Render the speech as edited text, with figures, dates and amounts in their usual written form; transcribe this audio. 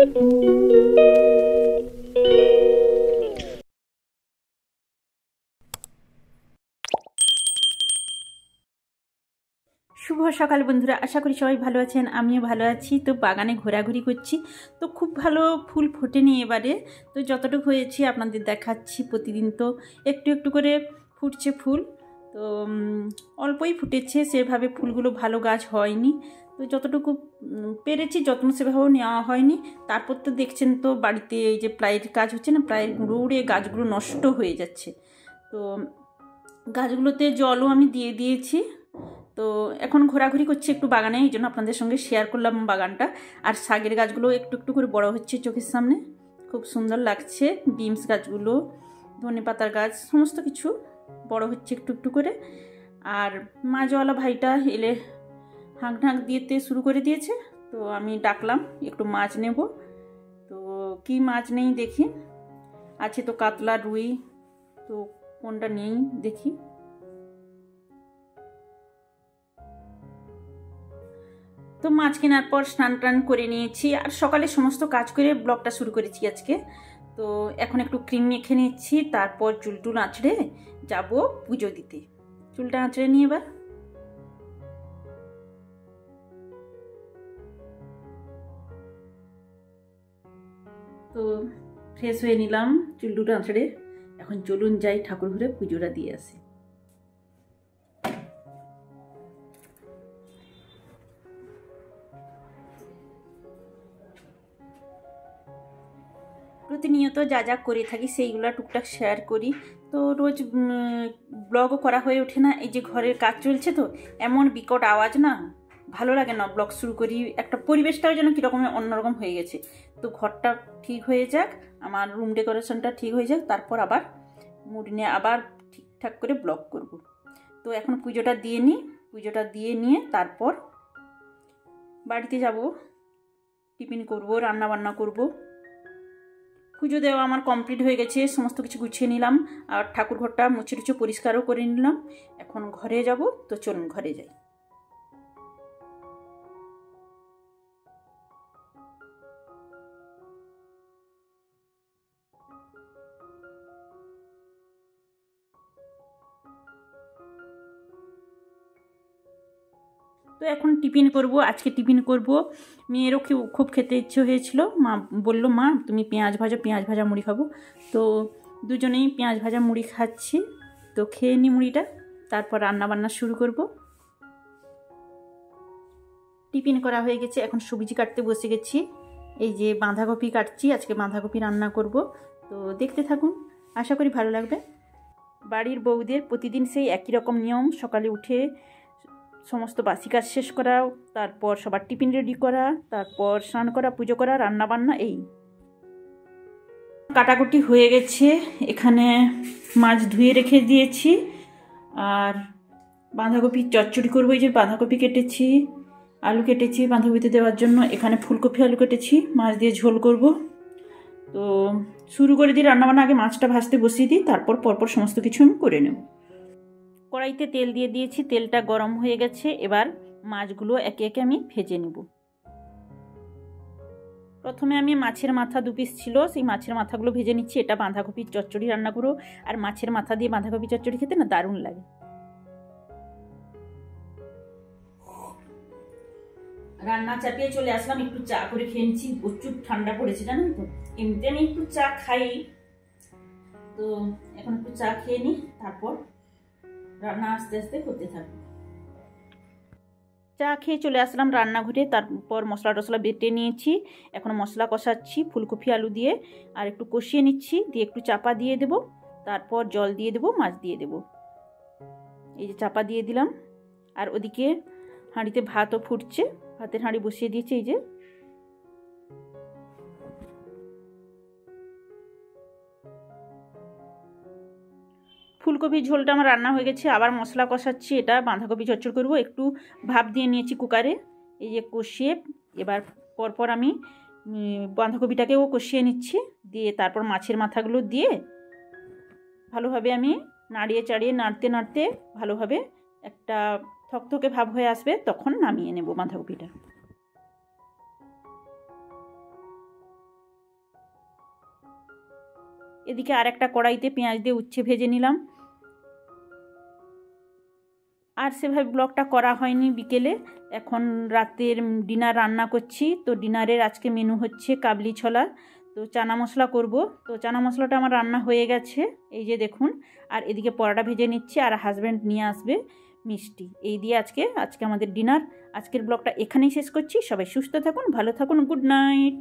শুভ সকাল বন্ধুরা, আশা করি সবাই ভালো আছেন। আমিও ভালো আছি। তো বাগানে ঘোরাঘুরি করছি, তো খুব ভালো ফুল ফোটেনি এবারে। তো যতটুকু হয়েছে আপনাদের দেখাচ্ছি। প্রতিদিন তো একটু একটু করে ফুটছে ফুল, তো অল্পই ফুটেছে, সেভাবে ফুলগুলো ভালো গাছ হয়নি। তো যতটুকু পেরেছি যত্ন সেভাবেও নেওয়া হয়নি। তারপর তো দেখছেন তো বাড়িতে এই যে প্লাইয়ের কাজ হচ্ছে না, প্লাইয়ের গুঁড়ো উড়ে গাছগুলো নষ্ট হয়ে যাচ্ছে। তো গাছগুলোতে জলও আমি দিয়ে দিয়েছি। তো এখন ঘোরাঘুরি করছি একটু বাগানে, এই জন্য আপনাদের সঙ্গে শেয়ার করলাম বাগানটা। আর শাকের গাছগুলো একটু একটু করে বড় হচ্ছে চোখের সামনে, খুব সুন্দর লাগছে। বিমস গাছগুলো, ধনে পাতার গাছ, সমস্ত কিছু বড় হচ্ছে একটু একটু করে। আর মাছওয়ালা ভাইটা এলে হাঁক ঢাক দিতে শুরু করে দিয়েছে, তো আমি ডাকলাম একটু মাছ নেব। তো কি মাছ নেই দেখি, আছে তো কাতলা, রুই, তো কোনটা নেই দেখি। তো মাছ কেনার পর স্নান টান করে নিয়েছি, আর সকালে সমস্ত কাজ করে ব্লগটা শুরু করেছি আজকে। তো এখন একটু ক্রিম মেখে নিচ্ছি, তারপর চুল টুল আঁচড়ে যাবো পুজো দিতে। চুলটা আঁচড়ে নিয়ে এবার তো ফ্রেশ হয়ে নিলাম চুল টুল আঁচড়ে। এখন চলুন যাই ঠাকুর ঘরে পুজোটা দিয়ে আসি। প্রতিনিয়ত যা যা করে থাকি সেইগুলো টুকটাক শেয়ার করি। তো রোজ ব্লগও করা হয়ে ওঠে না, এই যে ঘরের কাজ চলছে, তো এমন বিকট আওয়াজ না, ভালো লাগে না ব্লগ শুরু করি। একটা পরিবেশটাও যেন কীরকম অন্যরকম হয়ে গেছে। তো ঘরটা ঠিক হয়ে যাক, আমার রুম ডেকোরেশনটা ঠিক হয়ে যাক, তারপর আবার মুড নিয়ে আবার ঠিকঠাক করে ব্লগ করব। তো এখন পুজোটা দিয়ে নিই, পুজোটা দিয়ে নিয়ে তারপর বাড়িতে যাব, টিফিন করব, রান্না বান্না করব। পুজো দেওয়া আমার কমপ্লিট হয়ে গেছে, সমস্ত কিছু গুছিয়ে নিলাম, আর ঠাকুর ঘরটা মুছে টুছে পরিষ্কারও করে নিলাম। এখন ঘরে যাব, তো চলুন ঘরে যাই। তো এখন টিফিন করব, আজকে টিফিন করব। মেয়েরও খুব খেতে ইচ্ছে হয়েছিল, মা বলল মা তুমি পেঁয়াজ ভাজা মুড়ি খাবো। তো দুজনেই পেঁয়াজ ভাজা মুড়ি খাচ্ছি। তো খেয়ে নি মুড়িটা, তারপর রান্না বান্না শুরু করব। টিফিন করা হয়ে গেছে, এখন সবজি কাটতে বসে গেছি। এই যে বাঁধাকপি কাটছি, আজকে বাঁধাকপি রান্না করব। তো দেখতে থাকুন, আশা করি ভালো লাগবে। বাড়ির বউদের প্রতিদিন সেই একই রকম নিয়ম, সকালে উঠে সমস্ত বাসি কাজ শেষ করা, তারপর সবার টিফিন রেডি করা, তারপর স্নান করা, পুজো করা, রান্না বান্না। এই কাটাকুটি হয়ে গেছে, এখানে মাছ ধুয়ে রেখে দিয়েছি। আর বাঁধাকপি চচ্চড়ি করবো, এই যে বাঁধাকপি কেটেছি, আলু কেটেছি বাঁধাকপিতে দেওয়ার জন্য, এখানে ফুলকপি আলু কেটেছি, মাছ দিয়ে ঝোল করব। তো শুরু করে দিই রান্নাবান্না, আগে মাছটা ভাজতে বসিয়ে দিই, তারপর পরপর সমস্ত কিছু আমি করে নেব। কড়াইতে তেল দিয়ে দিয়েছি, তেলটা গরম হয়ে গেছে, এবার মাছগুলো একে একে আমি ভেজে নেব। প্রথমে আমি মাছের মাথা 2 পিস ছিল, সেই মাছের মাথাগুলো ভেজে নিচ্ছি। এটা বাঁধাকপির চচ্চড়ি রান্না করো, আর মাছের মাথা দিয়ে বাঁধাকপি চচ্চড়ি খেতে না দারুণ লাগে। রান্না চাপিয়ে চলে আসলাম, একটু চা করে খেয়ে নিচ্ছি, প্রচুর ঠান্ডা পড়েছে জানেন তো। এমনিতে আমি একটু চা খাই, তো এখন একটু চা খেয়ে নিই, তারপর রান্না আস্তে আস্তে করতে থাকবো। চা খেয়ে চলে আসলাম রান্নাঘরে, তারপর মশলা টশলা বেটে নিয়েছি। এখন মশলা কষাচ্ছি ফুলকপি আলু দিয়ে, আর একটু কষিয়ে নিচ্ছি, দিয়ে একটু চাপা দিয়ে দেব, তারপর জল দিয়ে দেব, মাছ দিয়ে দেব। এই যে চাপা দিয়ে দিলাম, আর ওদিকে হাঁড়িতে ভাতও ফুটছে, ভাতের হাঁড়ি বসিয়ে দিয়েছি। এই যে ফুলকপির ঝোলটা আমার রান্না হয়ে গেছে, আবার মশলা কষাচ্ছি। এটা বাঁধাকপি চচ্চড়ি করব, একটু ভাপ দিয়ে নিয়েছি কুকারে। এই যে কষিয়ে এবার পরপর আমি বাঁধাকপিটাকেও কষিয়ে নিচ্ছি, দিয়ে তারপর মাছের মাথাগুলো দিয়ে ভালোভাবে আমি নাড়িয়ে চাড়িয়ে নাড়তে নাড়তে ভালোভাবে একটা থকথকে ভাব হয়ে আসবে, তখন নামিয়ে নেব বাঁধাকপিটা। এদিকে আর একটা কড়াইতে পেঁয়াজ দিয়ে উচ্ছে ভেজে নিলাম। আর সেভাবে ব্লগটা করা হয়নি বিকেলে। এখন রাতের ডিনার রান্না করছি। তো ডিনারের আজকে মেনু হচ্ছে কাবলি ছোলা, তো চানা মশলা করব। তো চানা মশলাটা আমার রান্না হয়ে গেছে, এই যে দেখুন। আর এদিকে পরোটা ভেজে নিচ্ছি, আর হাজব্যান্ড নিয়ে আসবে মিষ্টি। এই দিয়ে আজকে আমাদের ডিনার। আজকের ব্লগটা এখানেই শেষ করছি। সবাই সুস্থ থাকুন, ভালো থাকুন, গুড নাইট।